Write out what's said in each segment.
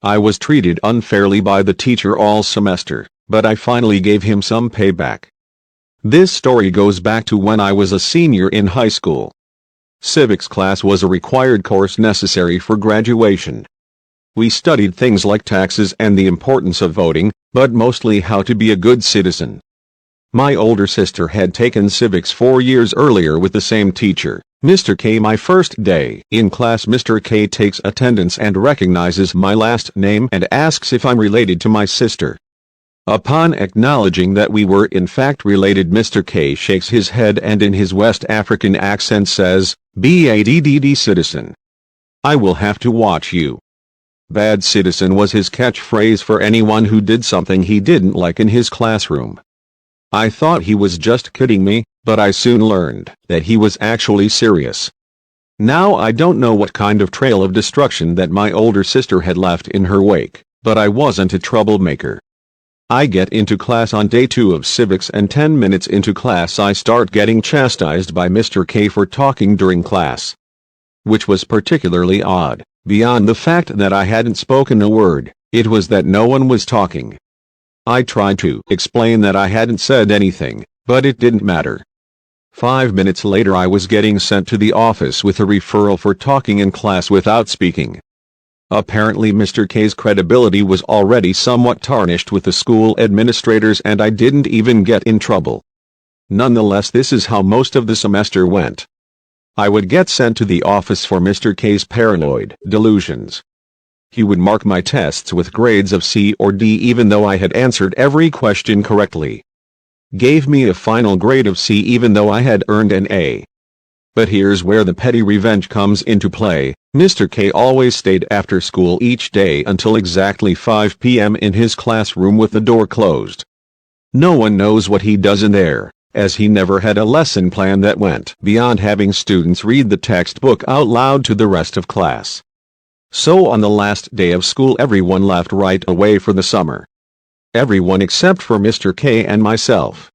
I was treated unfairly by the teacher all semester, but I finally gave him some payback. This story goes back to when I was a senior in high school. Civics class was a required course necessary for graduation. We studied things like taxes and the importance of voting, but mostly how to be a good citizen. My older sister had taken civics 4 years earlier with the same teacher, Mr. K. My first day in class, Mr. K takes attendance and recognizes my last name and asks if I'm related to my sister. Upon acknowledging that we were in fact related, Mr. K shakes his head and in his West African accent says, "Bad citizen. I will have to watch you." Bad citizen was his catchphrase for anyone who did something he didn't like in his classroom. I thought he was just kidding me, but I soon learned that he was actually serious. Now I don't know what kind of trail of destruction that my older sister had left in her wake, but I wasn't a troublemaker. I get into class on day 2 of civics, and 10 minutes into class I start getting chastised by Mr. K for talking during class. Which was particularly odd. Beyond the fact that I hadn't spoken a word, it was that no one was talking. I tried to explain that I hadn't said anything, but it didn't matter. 5 minutes later I was getting sent to the office with a referral for talking in class without speaking. Apparently Mr. K's credibility was already somewhat tarnished with the school administrators, and I didn't even get in trouble. Nonetheless, this is how most of the semester went. I would get sent to the office for Mr. K's paranoid delusions. He would mark my tests with grades of C or D even though I had answered every question correctly. Gave me a final grade of C even though I had earned an A. But here's where the petty revenge comes into play. Mr. K always stayed after school each day until exactly 5 p.m. in his classroom with the door closed. No one knows what he does in there, as he never had a lesson plan that went beyond having students read the textbook out loud to the rest of class. So on the last day of school everyone left right away for the summer. Everyone except for Mr. K and myself.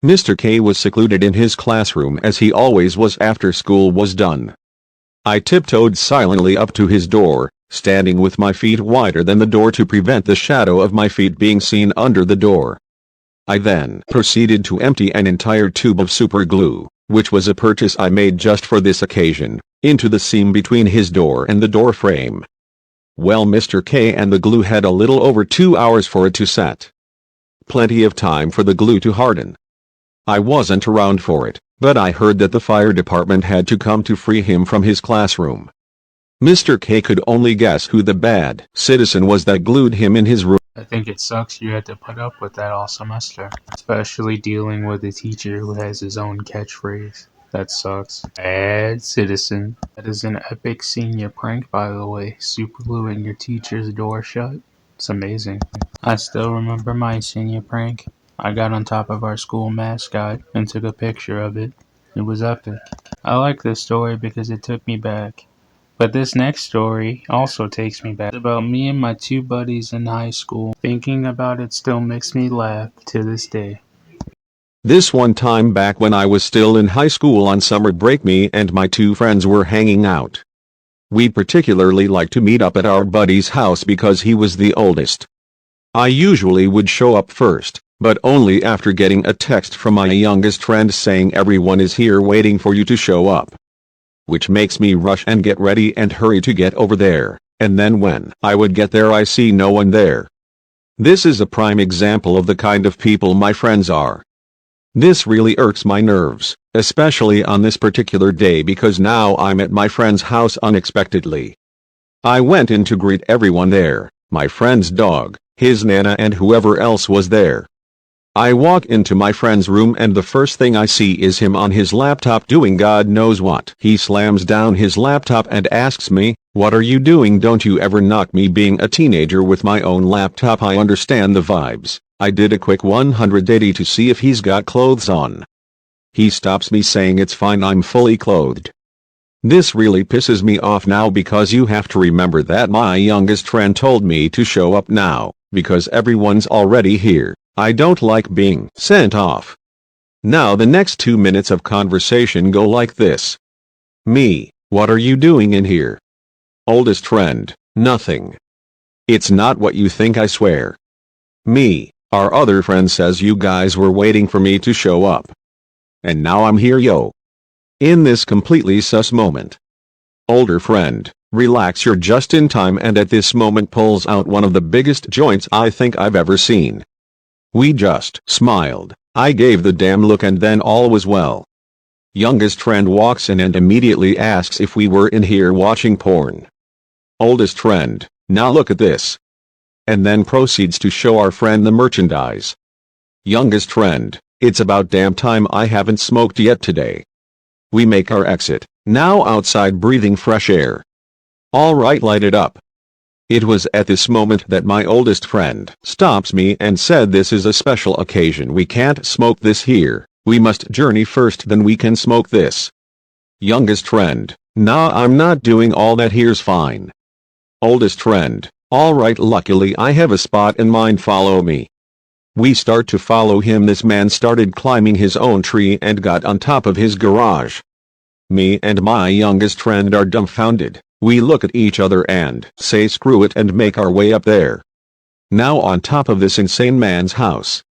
Mr. K was secluded in his classroom as he always was after school was done. I tiptoed silently up to his door, standing with my feet wider than the door to prevent the shadow of my feet being seen under the door. I then proceeded to empty an entire tube of super glue, which was a purchase I made just for this occasion, into the seam between his door and the door frame. Well, Mr. K and the glue had a little over 2 hours for it to set. Plenty of time for the glue to harden. I wasn't around for it, but I heard that the fire department had to come to free him from his classroom. Mr. K could only guess who the bad citizen was that glued him in his room. I think it sucks you had to put up with that all semester, especially dealing with a teacher who has his own catchphrase. That sucks. Bad citizen. That is an epic senior prank, by the way, supergluing your teacher's door shut. It's amazing. I still remember my senior prank. I got on top of our school mascot and took a picture of it. It was epic. I like this story because it took me back. But this next story also takes me back. It's about me and my 2 buddies in high school. Thinking about it still makes me laugh to this day. This one time back when I was still in high school on summer break, me and my 2 friends were hanging out. We particularly liked to meet up at our buddy's house because he was the oldest. I usually would show up first, but only after getting a text from my youngest friend saying everyone is here waiting for you to show up. Which makes me rush and get ready and hurry to get over there, and then when I would get there I see no one there. This is a prime example of the kind of people my friends are. This really irks my nerves, especially on this particular day because now I'm at my friend's house unexpectedly. I went in to greet everyone there, my friend's dog, his nana and whoever else was there. I walk into my friend's room and the first thing I see is him on his laptop doing God knows what. He slams down his laptop and asks me, "What are you doing? Don't you ever knock me being a teenager with my own laptop?" I understand the vibes. I did a quick 180 to see if he's got clothes on. He stops me saying it's fine, I'm fully clothed. This really pisses me off now because you have to remember that my youngest friend told me to show up now, because everyone's already here. I don't like being sent off. Now the next 2 minutes of conversation go like this. Me, what are you doing in here? Oldest friend, nothing. It's not what you think, I swear. Our other friend says you guys were waiting for me to show up. And now I'm here, yo. In this completely sus moment. Older friend, relax, you're just in time, and at this moment pulls out one of the biggest joints I think I've ever seen. We just smiled. I gave the damn look, and then all was well. Youngest friend walks in and immediately asks if we were in here watching porn. Oldest friend, now look at this. And then proceeds to show our friend the merchandise. Youngest friend, it's about damn time I haven't smoked yet today. We make our exit, now outside breathing fresh air. Alright, light it up. It was at this moment that my oldest friend stops me and said, this is a special occasion, we can't smoke this here, we must journey first, then we can smoke this. Youngest friend, nah, I'm not doing all that, here's fine. Oldest friend, alright, luckily I have a spot in mind, follow me. We start to follow him. This man started climbing his own tree and got on top of his garage. Me and my youngest friend are dumbfounded. We look at each other and say screw it and make our way up there. Now on top of this insane man's house.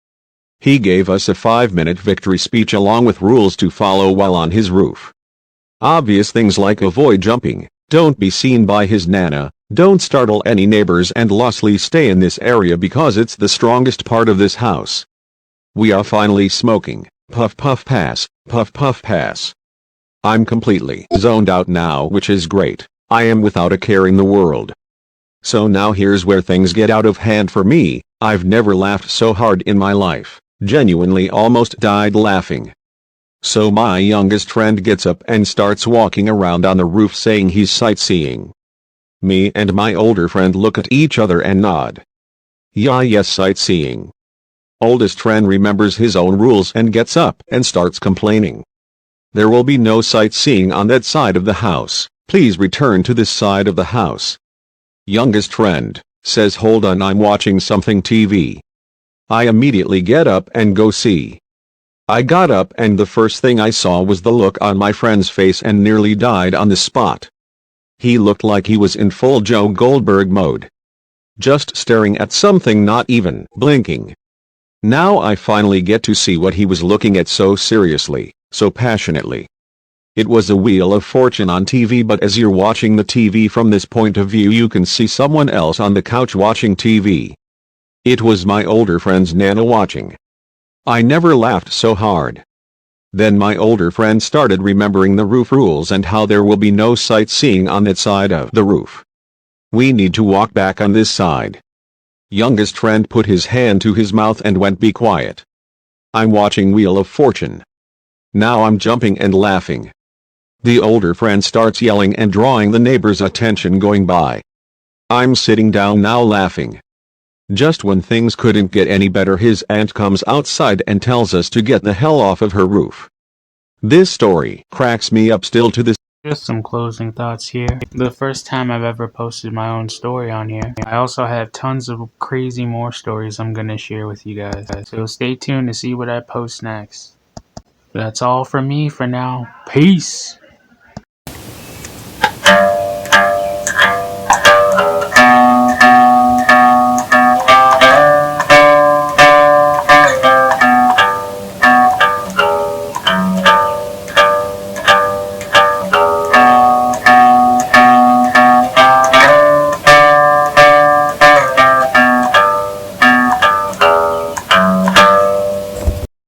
He gave us a 5-minute victory speech along with rules to follow while on his roof. Obvious things like avoid jumping, don't be seen by his nana, don't startle any neighbors, and lastly stay in this area because it's the strongest part of this house. We are finally smoking, puff puff pass, puff puff pass. I'm completely zoned out now, which is great. I am without a care in the world. So now here's where things get out of hand for me. I've never laughed so hard in my life, genuinely almost died laughing. So my youngest friend gets up and starts walking around on the roof saying he's sightseeing. Me and my older friend look at each other and nod. Yeah, yes, sightseeing. Oldest friend remembers his own rules and gets up and starts complaining. There will be no sightseeing on that side of the house, please return to this side of the house. Youngest friend says, hold on, I'm watching something TV. I immediately get up and go see. I got up and the first thing I saw was the look on my friend's face and nearly died on the spot. He looked like he was in full Joe Goldberg mode. Just staring at something, not even blinking. Now I finally get to see what he was looking at so seriously, so passionately. It was a Wheel of Fortune on TV, but as you're watching the TV from this point of view, you can see someone else on the couch watching TV. It was my older friend's nana watching. I never laughed so hard. Then my older friend started remembering the roof rules and how there will be no sightseeing on that side of the roof. We need to walk back on this side. Youngest friend put his hand to his mouth and went, be quiet. I'm watching Wheel of Fortune. Now I'm jumping and laughing. The older friend starts yelling and drawing the neighbor's attention going by. I'm sitting down now laughing. Just when things couldn't get any better, his aunt comes outside and tells us to get the hell off of her roof. This story cracks me up still to this. Just some closing thoughts here. The first time I've ever posted my own story on here. I also have tons of crazy more stories I'm gonna share with you guys. So stay tuned to see what I post next. That's all from me for now. Peace!